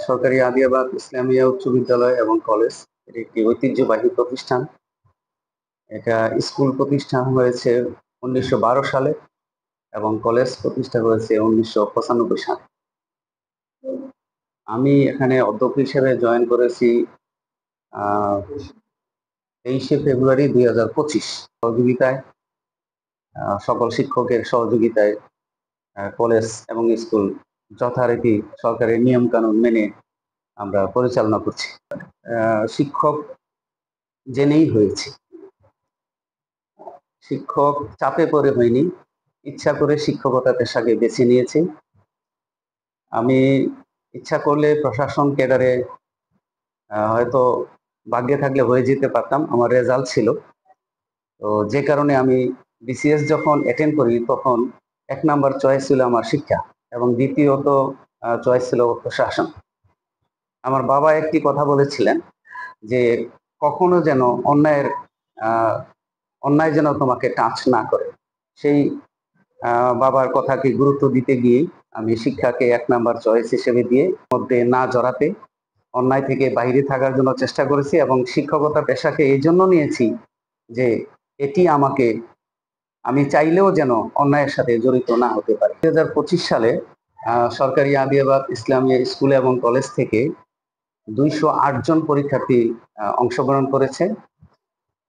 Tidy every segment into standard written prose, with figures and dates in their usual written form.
সরকারি আদিয়াবাদ ইসলামিয়া উচ্চ বিদ্যালয় এবং কলেজ এটি একটি ঐতিহ্যবাহী প্রতিষ্ঠান। এটা স্কুল প্রতিষ্ঠান হয়েছে 1912 সালে এবং কলেজ প্রতিষ্ঠা হয়েছে 1995 সালে। আমি এখানে অধ্যক্ষ হিসেবে জয়েন করেছি 23শে ফেব্রুয়ারি 2025 সহযোগিতায়, সকল শিক্ষকের সহযোগিতায় কলেজ এবং স্কুল যথারীতি সরকারের নিয়ম কানুন মেনে আমরা পরিচালনা করছি। শিক্ষক জেনেই হয়েছে, শিক্ষক চাপে পড়ে হয়নি, ইচ্ছা করে শিক্ষকতা পেশাকে বেছে নিয়েছি। আমি ইচ্ছা করলে প্রশাসন ক্যাডারে হয়তো ভাগ্যে থাকলে হয়ে যেতে পারতাম, আমার রেজাল্ট ছিল। তো যে কারণে আমি বিসিএস যখন অ্যাটেন্ড করি তখন 1 নাম্বার চয়েস ছিল আমার শিক্ষা এবং দ্বিতীয়ত চয়েস ছিল প্রশাসন। আমার বাবা একটি কথা বলেছিলেন যে কখনো যেন অন্যায় যেন তোমাকে টাচ না করে। সেই বাবার কথাকে গুরুত্ব দিতে গিয়ে আমি শিক্ষাকে 1 নাম্বার চয়েস হিসেবে দিয়ে মধ্যে না জড়াতে অন্যায় থেকে বাইরে থাকার জন্য চেষ্টা করেছি এবং শিক্ষকতা পেশাকে এই জন্য নিয়েছি যে এটি আমি চাইলেও যেন অন্যায়ের সাথে জড়িত না হতে পারি। 2025 সালে সরকারি আদিয়াবাদ ইসলামিয়া স্কুল এবং কলেজ থেকে 208 জন পরীক্ষার্থী অংশগ্রহণ করেছে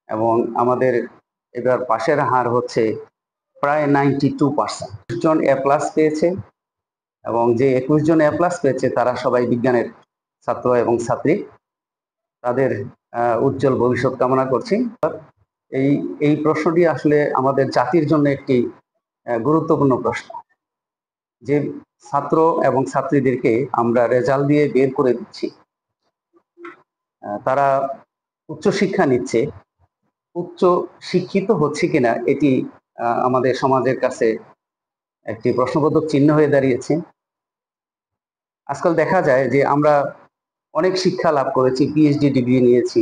এবং আমাদের এবার পাশের হার হচ্ছে প্রায় 92%। 21 জন এ প্লাস পেয়েছে এবং যে 21 জন এ প্লাস পেয়েছে তারা সবাই বিজ্ঞানের ছাত্র এবং ছাত্রী। তাদের উজ্জ্বল ভবিষ্যৎ কামনা করছি। এই প্রশ্নটি আসলে আমাদের জাতির জন্য একটি গুরুত্বপূর্ণ প্রশ্ন, যে ছাত্র এবং ছাত্রীদেরকে আমরা রেজাল্ট দিয়ে বের করে দিচ্ছি, তারা উচ্চশিক্ষা নিচ্ছে, উচ্চ শিক্ষিত হচ্ছে কিনা এটি আমাদের সমাজের কাছে একটি প্রশ্নবোধক চিহ্ন হয়ে দাঁড়িয়েছে। আজকাল দেখা যায় যে আমরা অনেক শিক্ষা লাভ করেছি, পিএইচডি ডিগ্রি নিয়েছি,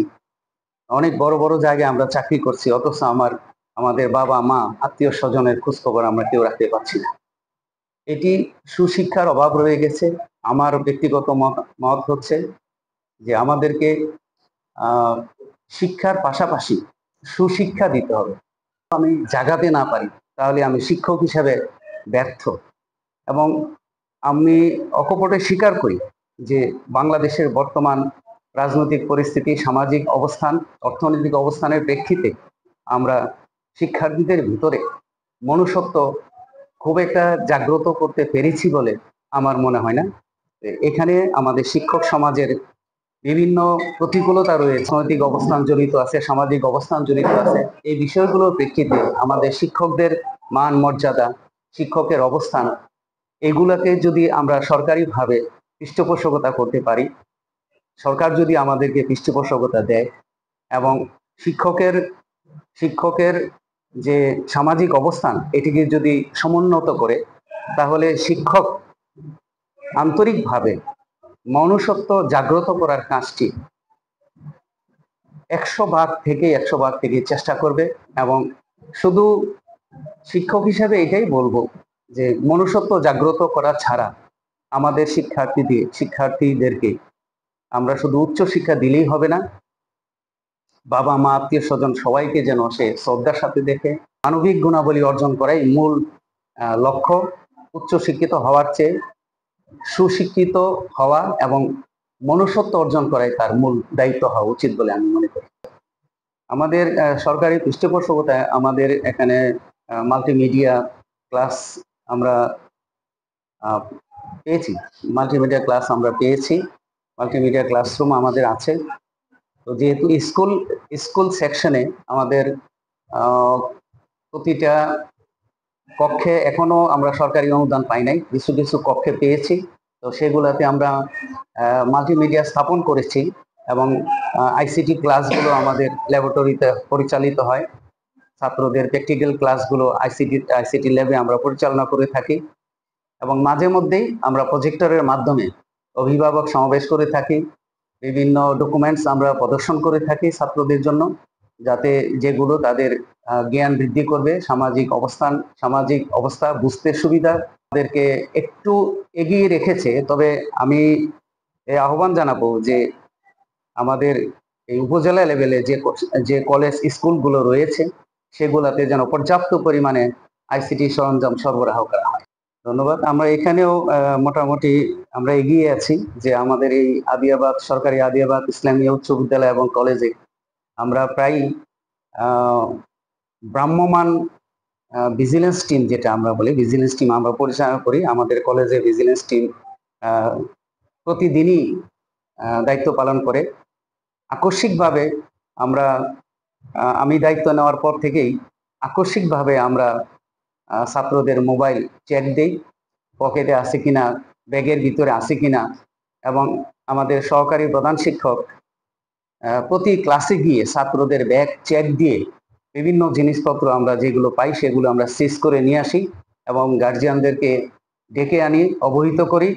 অনেক বড় বড় জায়গায় আমরা চাকরি করছি, অথচ আমাদের বাবা মা আত্মীয় স্বজনের খোঁজখবর আমরা কেউ রাখতে পারছি না। এটি সুশিক্ষার অভাব রয়ে গেছে। আমার ব্যক্তিগত মত হচ্ছে যে আমাদেরকে শিক্ষার পাশাপাশি সুশিক্ষা দিতে হবে। আমি জাগাতে না পারি তাহলে আমি শিক্ষক হিসেবে ব্যর্থ। এবং আমি অকপটে স্বীকার করি যে বাংলাদেশের বর্তমান রাজনৈতিক পরিস্থিতি, সামাজিক অবস্থান, অর্থনৈতিক অবস্থানের প্রেক্ষিতে আমরা শিক্ষার্থীদের ভিতরে মনুষ্যত্ব খুব একটা জাগ্রত করতে পেরেছি বলে আমার মনে হয় না। এখানে আমাদের শিক্ষক সমাজের বিভিন্ন প্রতিকূলতা রয়েছে, অর্থনৈতিক অবস্থান জড়িত আছে, সামাজিক অবস্থান জড়িত আছে। এই বিষয়গুলোর প্রেক্ষিতে আমাদের শিক্ষকদের মান মর্যাদা, শিক্ষকের অবস্থান, এগুলাকে যদি আমরা সরকারিভাবে পৃষ্ঠপোষকতা করতে পারি, সরকার যদি আমাদেরকে পৃষ্ঠপোষকতা দেয় এবং শিক্ষকের যে সামাজিক অবস্থান এটিকে যদি সমুন্নত করে, তাহলে শিক্ষক আন্তরিকভাবে মনুষ্যত্ব জাগ্রত করার কাজটি 100 ভাগ থেকে চেষ্টা করবে। এবং শুধু শিক্ষক হিসাবে এটাই বলবো যে মনুষ্যত্ব জাগ্রত করা ছাড়া আমাদের শিক্ষার্থীদেরকে আমরা শুধু উচ্চ শিক্ষা দিলেই হবে না, বাবা মা আত্মীয় স্বজন সবাইকে যেন সে শ্রদ্ধার সাথে দেখে। মানবিক গুণাবলী অর্জন করাই মূল লক্ষ্য। উচ্চ শিক্ষিত হওয়ার চেয়ে সুশিক্ষিত হওয়া এবং মনুষ্যত্ব অর্জন করাই তার মূল দায়িত্ব হওয়া উচিত বলে আমি মনে করি। আমাদের সরকারি পৃষ্ঠপোষকতায় আমাদের এখানে মাল্টিমিডিয়া ক্লাস আমরা পেয়েছি, মাল্টিমিডিয়া ক্লাসরুম আমাদের আছে। তো যেহেতু স্কুল সেকশনে আমাদের প্রতিটা কক্ষে এখনো আমরা সরকারি অনুদান পাই নাই, কিছু কিছু কক্ষে পেয়েছি। তো সেগুলোতে আমরা মাল্টিমিডিয়া স্থাপন করেছি এবং আইসিটি ক্লাসগুলো আমাদের ল্যাবরেটরিতে পরিচালিত হয়। ছাত্রদের প্র্যাকটিক্যাল ক্লাসগুলো আইসিটি ল্যাবে আমরা পরিচালনা করে থাকি এবং মাঝে মধ্যেই আমরা প্রজেক্টরের মাধ্যমে অভিভাবক সমাবেশ করে থাকি। বিভিন্ন ডকুমেন্টস আমরা প্রদর্শন করে থাকি ছাত্রদের জন্য, যাতে যেগুলো তাদের জ্ঞান বৃদ্ধি করবে, সামাজিক অবস্থা বুঝতে সুবিধা, তাদেরকে একটু এগিয়ে রেখেছে। তবে আমি এই আহ্বান জানাবো যে আমাদের এই উপজেলা লেভেলে যে কলেজ স্কুলগুলো রয়েছে সেগুলোতে যেন পর্যাপ্ত পরিমাণে আইসিটি সরঞ্জাম সরবরাহ করা হয়। ধন্যবাদ। আমরা এখানেও মোটামুটি আমরা এগিয়ে আছি যে আমাদের এই আদিয়াবাদ সরকারি আদিয়াবাদ ইসলামী উচ্চ বিদ্যালয় এবং কলেজে আমরা প্রায় ভ্রাম্যমাণ ভিজিলেন্স টিম, যেটা আমরা বলি ভিজিলেন্স টিম আমরা পরিচালনা করি। আমাদের কলেজে ভিজিলেন্স টিম প্রতিদিনই দায়িত্ব পালন করে। আকস্মিকভাবে আমরা আমি দায়িত্ব নেওয়ার পর থেকেই আকস্মিকভাবে আমরা ছাত্রদের মোবাইল চেক দেই, পকেটে আছে কিনা, ব্যাগের ভিতরে আছে কিনা, এবং আমাদের সহকারী প্রধান শিক্ষক প্রতি ক্লাসে গিয়ে ছাত্রদের ব্যাগ চেক দিয়ে বিভিন্ন জিনিসপত্র আমরা যেগুলো পাই সেগুলো আমরা সিজ করে নিয়ে আসি এবং গার্জিয়ানদেরকে ডেকে আনি, অবহিত করি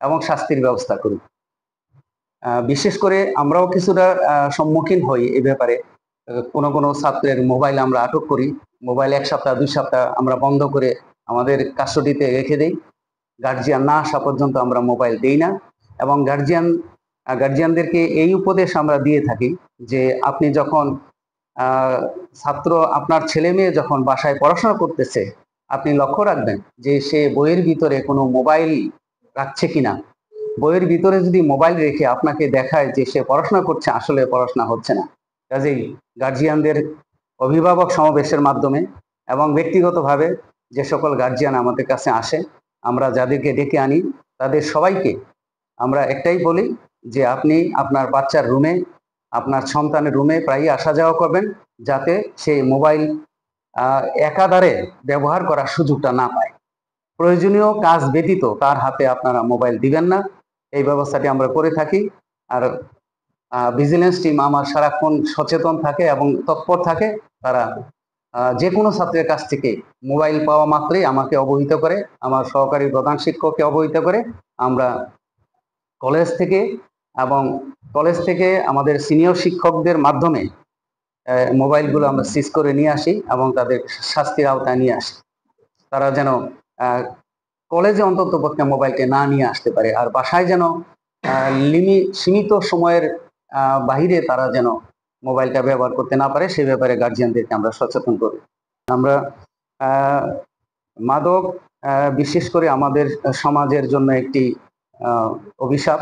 এবং শাস্তির ব্যবস্থা করি। বিশেষ করে আমরাও কিছুটা সম্মুখীন হই এ ব্যাপারে। কোনো কোনো ছাত্রের মোবাইল আমরা আটক করি, মোবাইল 1 সপ্তাহ 2 সপ্তাহ আমরা বন্ধ করে আমাদের কাস্টডিতে রেখে দেই। গার্জিয়ান না আসা পর্যন্ত আমরা মোবাইল দেই না এবং গার্জিয়ানদেরকে এই উপদেশ আমরা দিয়ে থাকি যে আপনি যখন ছাত্র আপনার ছেলে মেয়ে যখন বাসায় পড়াশোনা করতেছে আপনি লক্ষ্য রাখবেন যে সে বইয়ের ভিতরে কোনো মোবাইল রাখছে কিনা। বইয়ের ভিতরে যদি মোবাইল রেখে আপনাকে দেখায় যে সে পড়াশোনা করছে, আসলে পড়াশোনা হচ্ছে না। কাজেই গার্জিয়ানদের অভিভাবক সমাবেশের মাধ্যমে এবং ব্যক্তিগতভাবে যে সকল গার্জিয়ান আমাদের কাছে আসে, আমরা যাদেরকে ডেকে আনি তাদের সবাইকে আমরা একটাই বলি যে আপনি আপনার বাচ্চার রুমে, আপনার সন্তানের রুমে প্রায়ই আসা যাওয়া করবেন, যাতে সেই মোবাইল একাধারে ব্যবহার করার সুযোগটা না পায়। প্রয়োজনীয় কাজ ব্যতীত তার হাতে আপনারা মোবাইল দিবেন না, এই ব্যবস্থাটি আমরা করে থাকি। আর ভিজিলেন্স টিম আমার সারাক্ষণ সচেতন থাকে এবং তৎপর থাকে। তারা যে কোনো ছাত্রের কাছ থেকে মোবাইল পাওয়া মাত্রই আমাকে অবহিত করে, আমার সহকারী প্রধান শিক্ষককে অবহিত করে। আমরা কলেজ থেকে আমাদের সিনিয়র শিক্ষকদের মাধ্যমে মোবাইলগুলো আমরা সিজ করে নিয়ে আসি এবং তাদের শাস্তির আওতায় নিয়ে আসি। তারা যেন কলেজে অন্তত পক্ষে মোবাইলকে না নিয়ে আসতে পারে, আর বাসায় যেন সীমিত সময়ের বাহিরে তারা যেন মোবাইলটা ব্যবহার করতে না পারে, সে ব্যাপারে গার্জিয়ানদেরকে আমরা সচেতন করি। আমরা মাদক বিশেষ করে আমাদের সমাজের জন্য একটি অভিশাপ।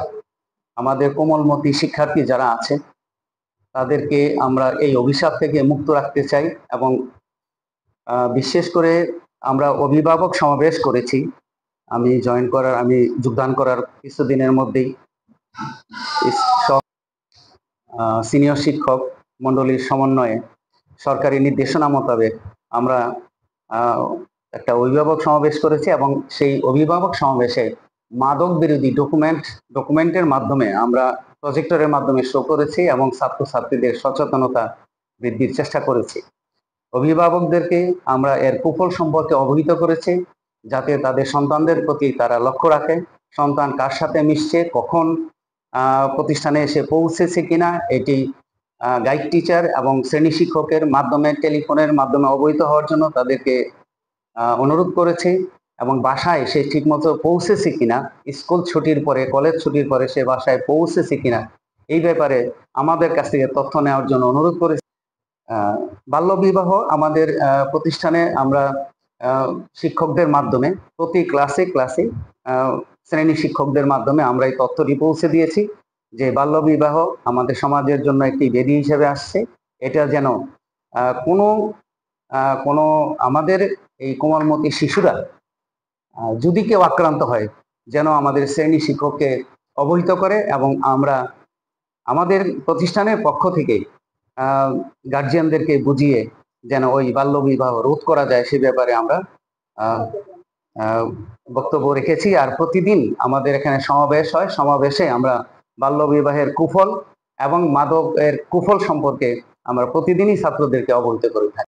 আমাদের কোমলমতি শিক্ষার্থী যারা আছে তাদেরকে আমরা এই অভিশাপ থেকে মুক্ত রাখতে চাই এবং বিশেষ করে আমরা অভিভাবক সমাবেশ করেছি। আমি যোগদান করার কিছুদিনের মধ্যেই সিনিয়র শিক্ষক মন্ডলীর সমন্বয়ে সরকারি নির্দেশনা মোতাবেক আমরা একটা অভিভাবক সমাবেশ করেছি এবং সেই অভিভাবক সমাবেশে মাদক বিরোধী ডকুমেন্টের মাধ্যমে আমরা প্রজেক্টরের মাধ্যমে শো করেছি এবং ছাত্রছাত্রীদের সচেতনতা বৃদ্ধির চেষ্টা করেছি। অভিভাবকদেরকে আমরা এর কুফল সম্পর্কে অবহিত করেছি, যাতে তাদের সন্তানদের প্রতি তারা লক্ষ্য রাখে, সন্তান কার সাথে মিশছে, কখন প্রতিষ্ঠানে এসে পৌঁছেছে কিনা, এটি গাইড টিচার এবং শ্রেণী শিক্ষকের মাধ্যমে টেলিফোনের মাধ্যমে অবহিত হওয়ার জন্য তাদেরকে অনুরোধ করেছি এবং বাসায় সে ঠিকমতো পৌঁছেছে কিনা, স্কুল ছুটির পরে, কলেজ ছুটির পরে সে বাসায় পৌঁছেছে কিনা, এই ব্যাপারে আমাদের কাছ থেকে তথ্য নেওয়ার জন্য অনুরোধ করেছি। বাল্যবিবাহ আমাদের প্রতিষ্ঠানে আমরা শিক্ষকদের মাধ্যমে প্রতি ক্লাসে শ্রেণী শিক্ষকদের মাধ্যমে আমরা এই তথ্যটি পৌঁছে দিয়েছি যে বাল্যবিবাহ আমাদের সমাজের জন্য একটি ব্যাধি হিসেবে আসছে। এটা যেন কোনো আমাদের এই কোমলমতি শিশুরা যদি কেউ আক্রান্ত হয় যেন আমাদের শ্রেণী শিক্ষককে অবহিত করে এবং আমরা আমাদের প্রতিষ্ঠানের পক্ষ থেকে গার্জিয়ানদেরকে বুঝিয়ে যেন ওই বাল্যবিবাহ রোধ করা যায় সে ব্যাপারে আমরা বক্তব্য রেখেছি। আর প্রতিদিন আমাদের এখানে সমাবেশ হয়, সমাবেশে আমরা বাল্যবিবাহের কুফল এবং মাদকের কুফল সম্পর্কে আমরা প্রতিদিনই ছাত্রদেরকে অবহিত করে থাকি।